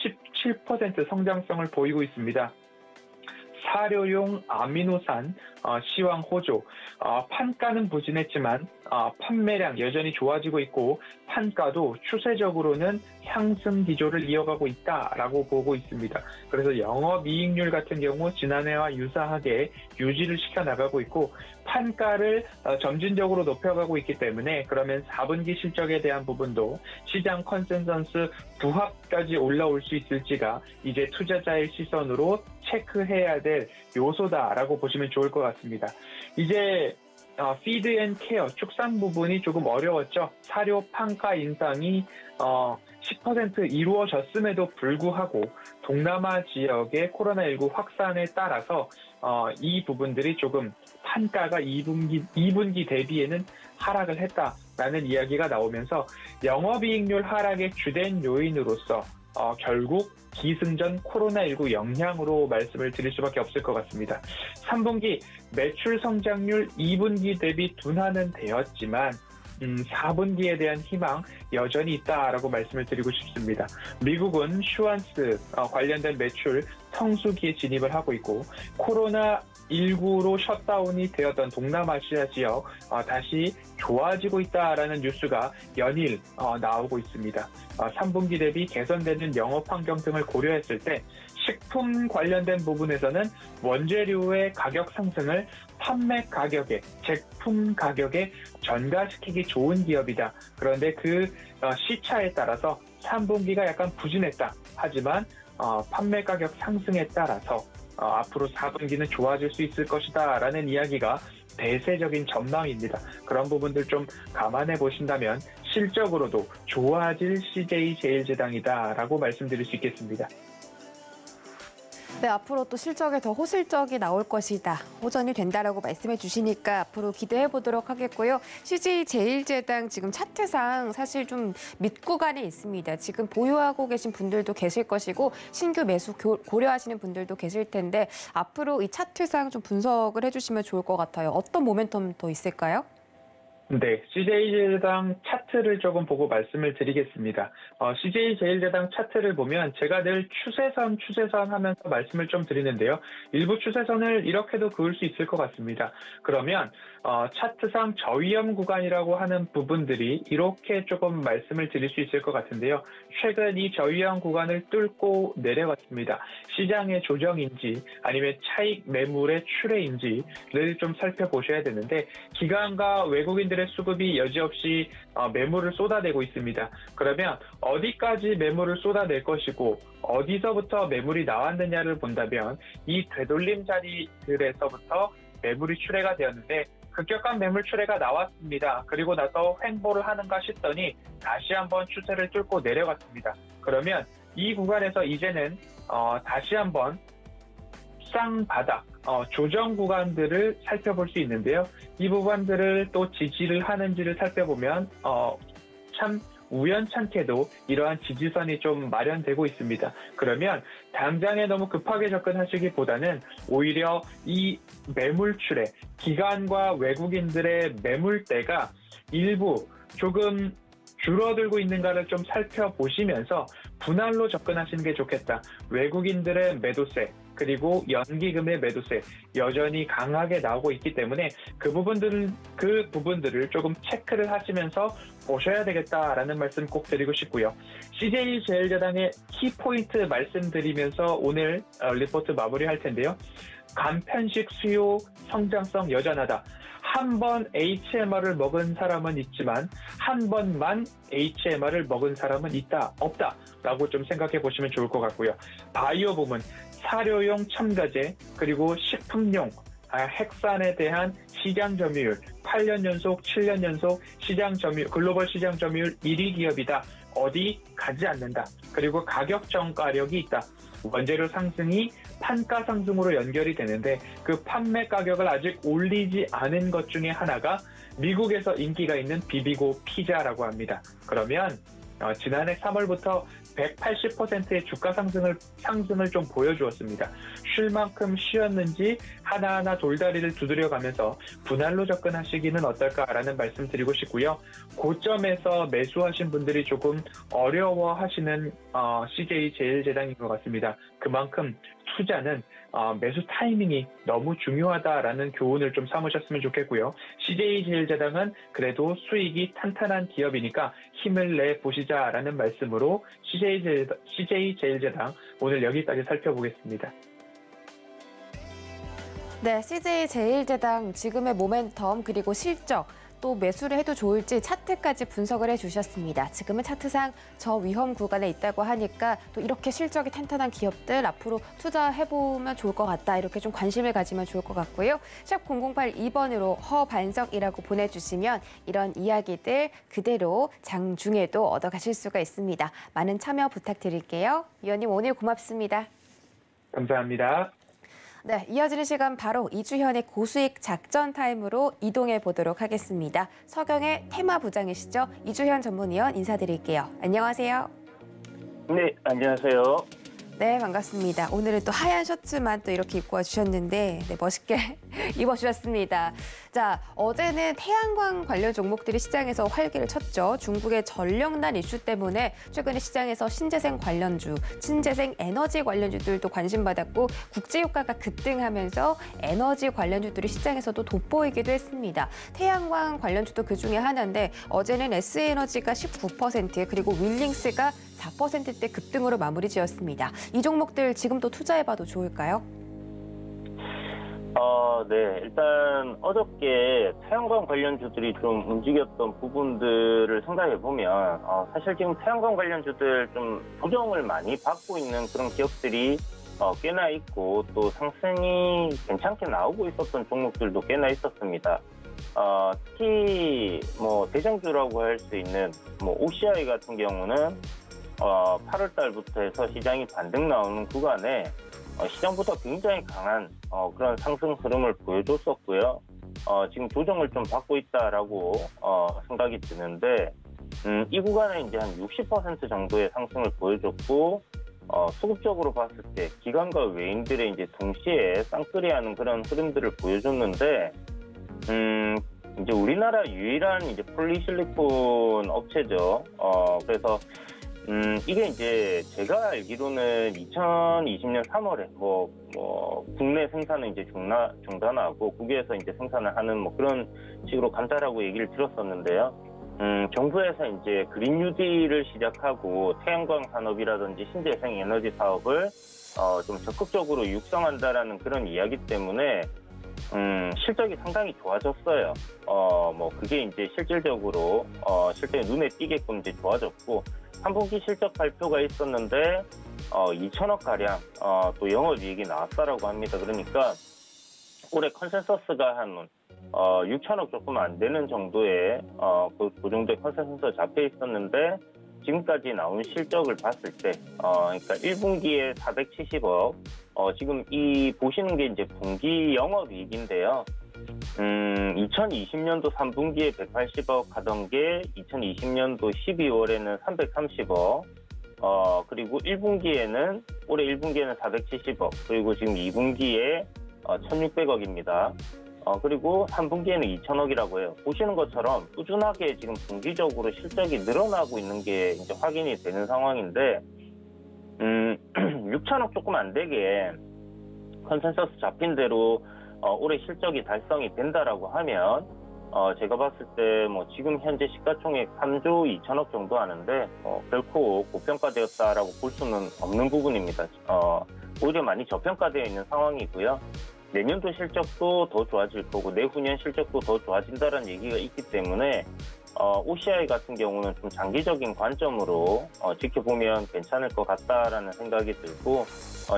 17% 성장성을 보이고 있습니다. 사료용 아미노산 시황 호조, 판가는 부진했지만 판매량 여전히 좋아지고 있고 판가도 추세적으로는 상승 기조를 이어가고 있다라고 보고 있습니다. 그래서 영업이익률 같은 경우 지난해와 유사하게 유지를 시켜나가고 있고 판가를 점진적으로 높여가고 있기 때문에 그러면 4분기 실적에 대한 부분도 시장 컨센서스 부합까지 올라올 수 있을지가 이제 투자자의 시선으로 체크해야 될 요소다라고 보시면 좋을 것 같습니다. 이제 피드 앤 케어, 축산 부분이 조금 어려웠죠. 사료 판가 인상이 10% 이루어졌음에도 불구하고 동남아 지역의 코로나19 확산에 따라서 이 부분들이 조금 판가가 2분기 대비에는 하락을 했다라는 이야기가 나오면서 영업이익률 하락의 주된 요인으로서 결국 기승전 코로나19 영향으로 말씀을 드릴 수밖에 없을 것 같습니다. 3분기 매출 성장률 2분기 대비 둔화는 되었지만 4분기에 대한 희망 여전히 있다라고 말씀을 드리고 싶습니다. 미국은 슈완스 관련된 매출 성수기에 진입을 하고 있고 코로나19로 셧다운이 되었던 동남아시아 지역 다시 좋아지고 있다라는 뉴스가 연일 나오고 있습니다. 3분기 대비 개선되는 영업 환경 등을 고려했을 때 식품 관련된 부분에서는 원재료의 가격 상승을 판매 가격에, 제품 가격에 전가시키기 좋은 기업이다. 그런데 그 시차에 따라서 3분기가 약간 부진했다. 하지만 판매 가격 상승에 따라서 앞으로 4분기는 좋아질 수 있을 것이다 라는 이야기가 대세적인 전망입니다. 그런 부분들 좀 감안해 보신다면 실적으로도 좋아질 CJ제일제당이다 라고 말씀드릴 수 있겠습니다. 네, 앞으로 또 실적에 더 호실적이 나올 것이다. 호전이 된다라고 말씀해 주시니까 앞으로 기대해 보도록 하겠고요. CJ제일제당 지금 차트상 사실 좀 밑구간에 있습니다. 지금 보유하고 계신 분들도 계실 것이고 신규 매수 고려하시는 분들도 계실 텐데 앞으로 이 차트상 좀 분석을 해주시면 좋을 것 같아요. 어떤 모멘텀 더 있을까요? 네, CJ제일제당 차트를 조금 보고 말씀을 드리겠습니다. CJ제일제당 차트를 보면 제가 늘 추세선 하면서 말씀을 좀 드리는데요. 일부 추세선을 이렇게도 그을 수 있을 것 같습니다. 그러면 차트상 저위험 구간이라고 하는 부분들이 이렇게 조금 말씀을 드릴 수 있을 것 같은데요. 최근 이 저위험 구간을 뚫고 내려갔습니다. 시장의 조정인지 아니면 차익 매물의 출회인지를 좀 살펴보셔야 되는데 기관과 외국인들의 수급이 여지없이 매물을 쏟아내고 있습니다. 그러면 어디까지 매물을 쏟아낼 것이고 어디서부터 매물이 나왔느냐를 본다면 이 되돌림 자리들에서부터 매물이 출회가 되었는데 급격한 매물 출회가 나왔습니다. 그리고 나서 횡보를 하는가 싶더니 다시 한번 추세를 뚫고 내려갔습니다. 그러면 이 구간에서 이제는 다시 한번 쌍바닥, 조정 구간들을 살펴볼 수 있는데요. 이 부분들을 또 지지를 하는지를 살펴보면 참 우연찮게도 이러한 지지선이 좀 마련되고 있습니다. 그러면 당장에 너무 급하게 접근하시기보다는 오히려 이 매물출에 기관과 외국인들의 매물대가 일부 조금 줄어들고 있는가를 좀 살펴보시면서 분할로 접근하시는 게 좋겠다. 외국인들의 매도세 그리고 연기금의 매도세 여전히 강하게 나오고 있기 때문에 그 부분들을 조금 체크를 하시면서 보셔야 되겠다라는 말씀 꼭 드리고 싶고요. CJ제일제당의 키포인트 말씀드리면서 오늘 리포트 마무리할 텐데요. 간편식 수요 성장성 여전하다. 한 번 HMR을 먹은 사람은 있지만 한 번만 HMR을 먹은 사람은 있다, 없다 라고 좀 생각해 보시면 좋을 것 같고요. 바이오 부문, 사료용 첨가제 그리고 식품용 핵산에 대한 시장 점유율 8년 연속, 7년 연속 글로벌 시장 점유율 1위 기업이다. 어디 가지 않는다. 그리고 가격 정가력이 있다. 원재료 상승이 판가 상승으로 연결이 되는데 그 판매 가격을 아직 올리지 않은 것 중에 하나가 미국에서 인기가 있는 비비고 피자라고 합니다. 그러면 지난해 3월부터 180%의 주가 상승을 좀 보여주었습니다. 쉴 만큼 쉬었는지 하나하나 돌다리를 두드려가면서 분할로 접근하시기는 어떨까라는 말씀 드리고 싶고요. 고점에서 매수하신 분들이 조금 어려워하시는 CJ제일제당인 것 같습니다. 그만큼 투자는 매수 타이밍이 너무 중요하다라는 교훈을 좀 삼으셨으면 좋겠고요. CJ제일제당은 그래도 수익이 탄탄한 기업이니까 힘을 내보시자라는 말씀으로 CJ제일제당 오늘 여기까지 살펴보겠습니다. 네, CJ제일제당 지금의 모멘텀 그리고 실적 또 매수를 해도 좋을지 차트까지 분석을 해주셨습니다. 지금은 차트상 저위험 구간에 있다고 하니까 또 이렇게 실적이 탄탄한 기업들 앞으로 투자해보면 좋을 것 같다. 이렇게 좀 관심을 가지면 좋을 것 같고요. 샵 0082번으로 허반석이라고 보내주시면 이런 이야기들 그대로 장중에도 얻어가실 수가 있습니다. 많은 참여 부탁드릴게요. 위원님 오늘 고맙습니다. 감사합니다. 네, 이어지는 시간 바로 이주현의 고수익 작전 타임으로 이동해 보도록 하겠습니다. 서경의 테마 부장이시죠? 이주현 전문위원 인사드릴게요. 안녕하세요. 네, 안녕하세요. 네, 반갑습니다. 오늘은 또 하얀 셔츠만 또 이렇게 입고 와주셨는데 멋있게 입어주셨습니다. 자, 어제는 태양광 관련 종목들이 시장에서 활기를 쳤죠. 중국의 전력난 이슈 때문에 최근에 시장에서 신재생 관련주, 신재생 에너지 관련주들도 관심받았고 국제유가가 급등하면서 에너지 관련주들이 시장에서도 돋보이기도 했습니다. 태양광 관련주도 그중에 하나인데 어제는 S에너지가 19% 그리고 윌링스가 4%대 급등으로 마무리 지었습니다. 이 종목들 지금도 투자해봐도 좋을까요? 네. 일단 어저께 태양광 관련주들이 좀 움직였던 부분들을 생각해보면 사실 지금 태양광 관련주들 좀 조정을 많이 받고 있는 그런 기업들이 꽤나 있고 또 상승이 괜찮게 나오고 있었던 종목들도 꽤나 있었습니다. 특히 뭐 대장주라고 할 수 있는 뭐 OCI 같은 경우는 8월 달부터 해서 시장이 반등 나오는 구간에 시장보다 굉장히 강한 그런 상승 흐름을 보여줬었고요. 지금 조정을 좀 받고 있다라고 생각이 드는데 이 구간에 이제 한 60% 정도의 상승을 보여줬고 수급적으로 봤을 때 기관과 외인들의 이제 동시에 쌍끌이하는 그런 흐름들을 보여줬는데 이제 우리나라 유일한 이제 폴리실리콘 업체죠. 그래서 이게 이제 제가 알기로는 2020년 3월에 국내 생산은 이제 중단하고 국외에서 이제 생산을 하는 뭐 그런 식으로 간다라고 얘기를 들었었는데요. 정부에서 이제 그린 뉴딜을 시작하고 태양광 산업이라든지 신재생 에너지 사업을 좀 적극적으로 육성한다라는 그런 이야기 때문에 실적이 상당히 좋아졌어요. 뭐 그게 이제 실질적으로 실제 눈에 띄게끔 이제 좋아졌고 3분기 실적 발표가 있었는데 2천억 가량 또 영업이익이 나왔다라고 합니다. 그러니까 올해 컨센서스가 한 6천억 조금 안 되는 정도의 그 정도의 컨센서스가 잡혀 있었는데 지금까지 나온 실적을 봤을 때 그러니까 1분기에 470억 지금 이 보시는 게 이제 분기 영업이익인데요. 2020년도 3분기에 180억 하던 게 2020년도 12월에는 330억 그리고 1분기에는 올해 1분기에는 470억 그리고 지금 2분기에 1600억입니다. 그리고 3분기에는 2천억이라고 해요. 보시는 것처럼 꾸준하게 지금 분기적으로 실적이 늘어나고 있는 게 이제 확인이 되는 상황인데 6천억 조금 안 되게 컨센서스 잡힌 대로 올해 실적이 달성이 된다라고 하면 제가 봤을 때 뭐 지금 현재 시가총액 3조 2천억 정도 하는데 결코 고평가되었다라고 볼 수는 없는 부분입니다. 오히려 많이 저평가되어 있는 상황이고요. 내년도 실적도 더 좋아질 거고 내후년 실적도 더 좋아진다는 얘기가 있기 때문에 OCI 같은 경우는 좀 장기적인 관점으로 지켜보면 괜찮을 것 같다라는 생각이 들고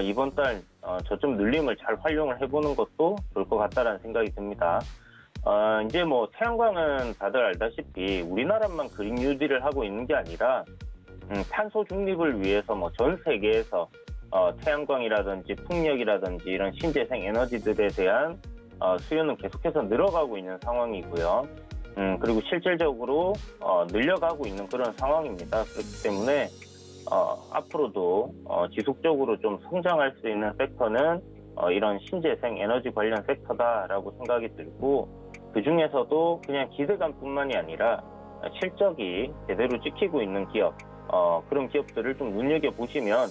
이번 달 저점 눌림을 잘 활용을 해보는 것도 좋을 것 같다라는 생각이 듭니다. 이제 뭐 태양광은 다들 알다시피 우리나라만 그린 뉴딜을 하고 있는 게 아니라 탄소 중립을 위해서 뭐 전 세계에서 태양광이라든지 풍력이라든지 이런 신재생 에너지들에 대한 수요는 계속해서 늘어가고 있는 상황이고요. 그리고 실질적으로 늘려가고 있는 그런 상황입니다. 그렇기 때문에 앞으로도 지속적으로 좀 성장할 수 있는 섹터는 이런 신재생 에너지 관련 섹터다라고 생각이 들고 그중에서도 그냥 기대감뿐만이 아니라 실적이 제대로 찍히고 있는 기업 그런 기업들을 좀 눈여겨보시면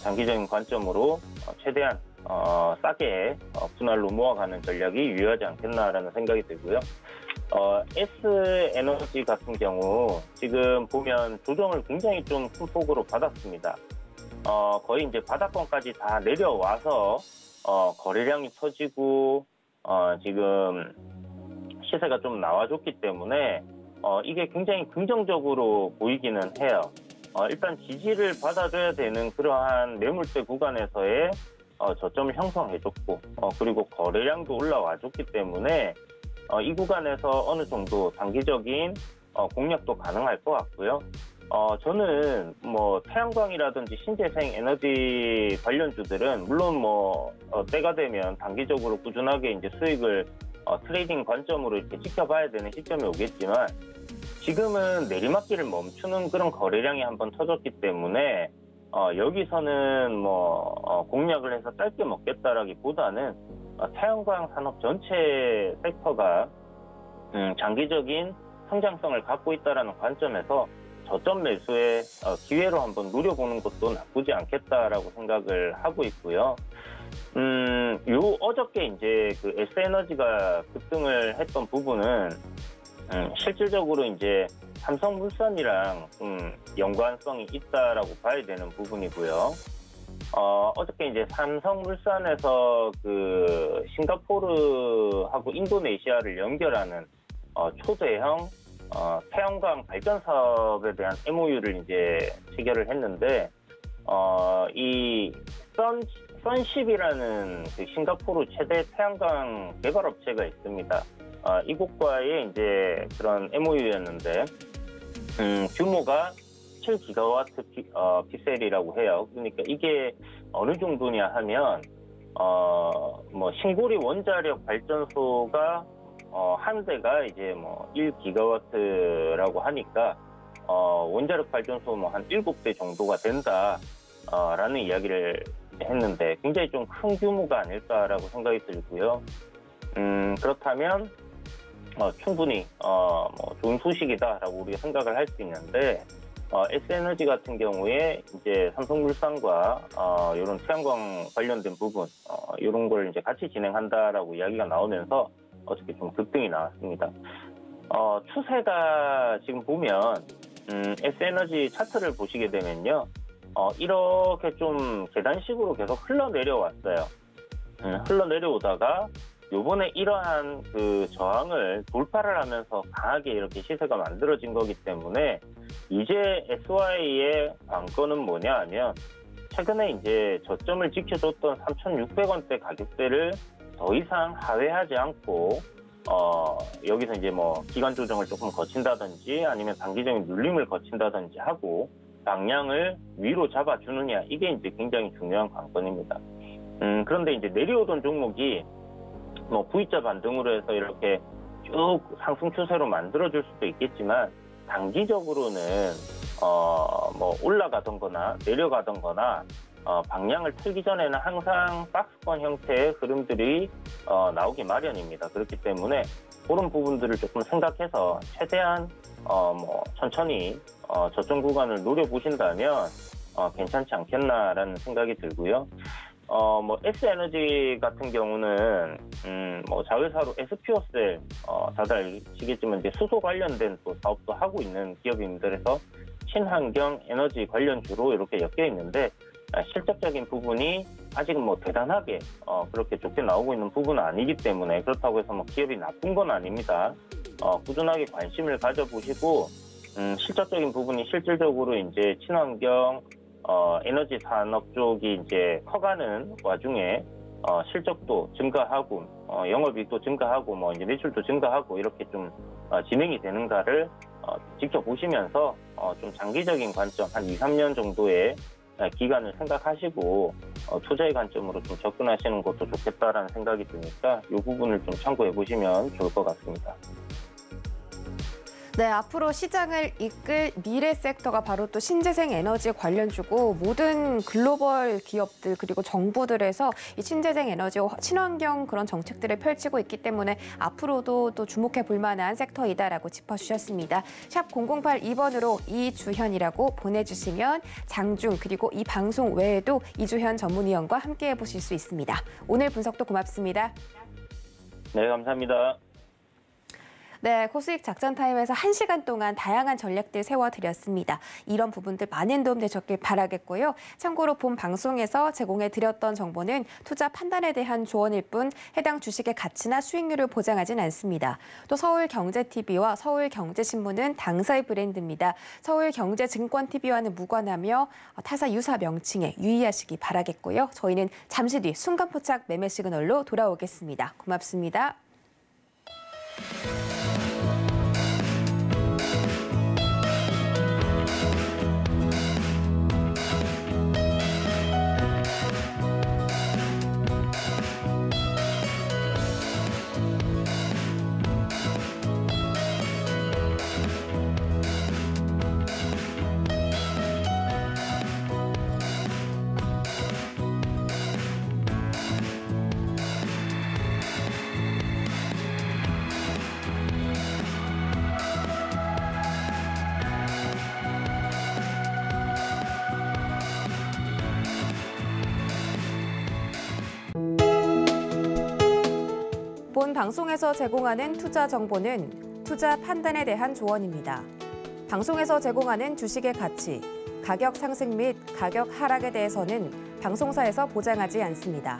장기적인 관점으로 최대한 싸게 분할로 모아가는 전략이 유효하지 않겠나라는 생각이 들고요. S에너지 같은 경우 지금 보면 조정을 굉장히 좀 큰 폭으로 받았습니다. 거의 이제 바닥권까지 다 내려와서 거래량이 터지고 지금 시세가 좀 나와줬기 때문에 이게 굉장히 긍정적으로 보이기는 해요. 일단 지지를 받아줘야 되는 그러한 매물대 구간에서의 저점을 형성해줬고 그리고 거래량도 올라와줬기 때문에 이 구간에서 어느 정도 단기적인 공략도 가능할 것 같고요. 저는 뭐 태양광이라든지 신재생 에너지 관련주들은 물론 뭐 때가 되면 단기적으로 꾸준하게 이제 수익을 트레이딩 관점으로 이렇게 지켜봐야 되는 시점이 오겠지만 지금은 내리막길을 멈추는 그런 거래량이 한번 터졌기 때문에 여기서는 뭐 공략을 해서 짧게 먹겠다라기보다는 태양광 산업 전체 섹터가 장기적인 성장성을 갖고 있다라는 관점에서 저점 매수의 기회로 한번 누려보는 것도 나쁘지 않겠다라고 생각을 하고 있고요. 어저께 이제 그 S에너지가 급등을 했던 부분은 실질적으로 이제 삼성물산이랑 연관성이 있다라고 봐야 되는 부분이고요. 어저께 이제 삼성물산에서 그 싱가포르하고 인도네시아를 연결하는 초대형 태양광 발전 사업에 대한 MOU를 이제 체결을 했는데 이 선십이라는 그 싱가포르 최대 태양광 개발 업체가 있습니다. 이곳과의 이제 그런 MOU였는데 규모가 7기가와트 피셀이라고 해요. 그러니까 이게 어느 정도냐 하면 뭐 신고리 원자력 발전소가 한 대가 이제 뭐 1기가와트라고 하니까 원자력 발전소 뭐 한 7대 정도가 된다라는 이야기를 했는데 굉장히 좀 큰 규모가 아닐까라고 생각이 들고요. 그렇다면 충분히 뭐 좋은 소식이다라고 우리가 생각을 할 수 있는데 S에너지 같은 경우에 이제 삼성물산과 이런 태양광 관련된 부분 이런 걸 이제 같이 진행한다라고 이야기가 나오면서 어저께 좀 급등이 나왔습니다. 추세가 지금 보면 S에너지 차트를 보시게 되면요, 이렇게 좀 계단식으로 계속 흘러내려왔어요. 흘러내려오다가 요번에 이러한 그 저항을 돌파를 하면서 강하게 이렇게 시세가 만들어진 거기 때문에 이제 SY의 관건은 뭐냐 하면 최근에 이제 저점을 지켜줬던 3,600원대 가격대를 더 이상 하회하지 않고 여기서 이제 뭐 기간 조정을 조금 거친다든지 아니면 단기적인 눌림을 거친다든지 하고 방향을 위로 잡아주느냐, 이게 이제 굉장히 중요한 관건입니다. 그런데 이제 내려오던 종목이 뭐 V자 반등으로 해서 이렇게 쭉 상승 추세로 만들어줄 수도 있겠지만 단기적으로는 뭐 올라가던거나 내려가던거나 방향을 틀기 전에는 항상 박스권 형태의 흐름들이 나오기 마련입니다. 그렇기 때문에 그런 부분들을 조금 생각해서 최대한 뭐 천천히 저점 구간을 노려보신다면 괜찮지 않겠나라는 생각이 들고요. 뭐 S에너지 같은 경우는 뭐 자회사로 SPO셀 다들 아시겠지만 이제 수소 관련된 또 사업도 하고 있는 기업입니다. 그래서 친환경 에너지 관련주로 이렇게 엮여 있는데 실적적인 부분이 아직은 뭐 대단하게 그렇게 좋게 나오고 있는 부분은 아니기 때문에 그렇다고 해서 뭐 기업이 나쁜 건 아닙니다. 꾸준하게 관심을 가져보시고 실적적인 부분이 실질적으로 이제 친환경 에너지 산업 쪽이 이제 커가는 와중에 실적도 증가하고 영업이익도 증가하고 뭐 이제 매출도 증가하고 이렇게 좀 진행이 되는가를 지켜보시면서 좀 장기적인 관점 한 2, 3년 정도의 기간을 생각하시고 투자의 관점으로 좀 접근하시는 것도 좋겠다라는 생각이 드니까 이 부분을 좀 참고해 보시면 좋을 것 같습니다. 네, 앞으로 시장을 이끌 미래 섹터가 바로 또 신재생 에너지 관련주고 모든 글로벌 기업들 그리고 정부들에서 이 신재생 에너지 친환경 그런 정책들을 펼치고 있기 때문에 앞으로도 또 주목해 볼 만한 섹터이다라고 짚어주셨습니다. 샵 0082번으로 이주현이라고 보내주시면 장중 그리고 이 방송 외에도 이주현 전문위원과 함께해 보실 수 있습니다. 오늘 분석도 고맙습니다. 네, 감사합니다. 네, 코스익 작전 타임에서 1시간 동안 다양한 전략들 세워드렸습니다. 이런 부분들 많은 도움 되셨길 바라겠고요. 참고로 본 방송에서 제공해드렸던 정보는 투자 판단에 대한 조언일 뿐 해당 주식의 가치나 수익률을 보장하진 않습니다. 또 서울경제TV와 서울경제신문은 당사의 브랜드입니다. 서울경제증권TV와는 무관하며 타사 유사 명칭에 유의하시기 바라겠고요. 저희는 잠시 뒤 순간포착 매매 시그널로 돌아오겠습니다. 고맙습니다. 본 방송에서 제공하는 투자 정보는 투자 판단에 대한 조언입니다. 방송에서 제공하는 주식의 가치, 가격 상승 및 가격 하락에 대해서는 방송사에서 보장하지 않습니다.